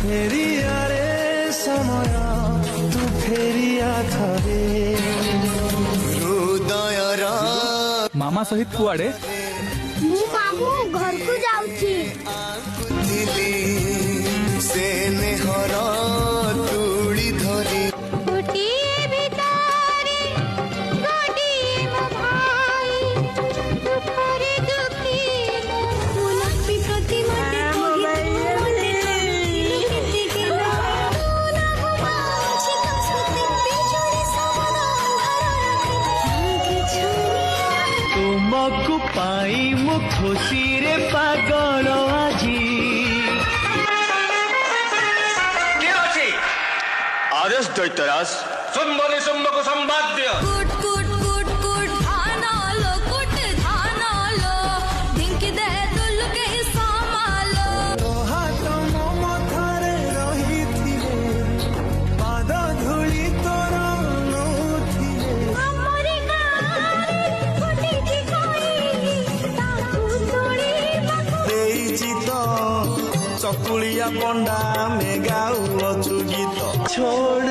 ଫେରିଆ ରେ ସମୟ ତୁ ଫେରିଆ ଥରେ ହୃଦୟର ମାମା ସହିତ କୁଆଡେ? ମୁଁ ମାମୁଁ ଘରକୁ ଯାଉଛି। ସେ ନେହର ତୁଳି ଧରି ଗୋଟିଏ ଭିତରେ ଗୋଟିଏ ମୋ ଭାଇ ଦୁଃଖରେ ଦୁଃଖୀ ମୋ ଲକ୍ଷ୍ମୀ ପ୍ରତି ମତେ ତୁମକୁ ପାଇ ମୁଁ ଖୁସିରେ ପାଗଳ ଆଜି। आदेश दैत्यराज सुम्बने सुम्बको संवाद्य कुट कुट कुट कुट धानालो कुट धानालो ढिंकी दे दुल के सामालो ହାତ ମୋ ମଥାରେ ରହିଥିବେ ପାଦ ଧୂଳି ତୋର ନଉଥିବେ ଆମରି ଗାଁରେ ଫୁଟିଛି କୋଇ ତାକୁ ତୋଳିବାକୁ ଦେଇଛି ତ ଚକୁଳିଆ ପଣ୍ଡା ଆମେ ଗାଉଅଛୁ ଗୀତ ଛୋଡ଼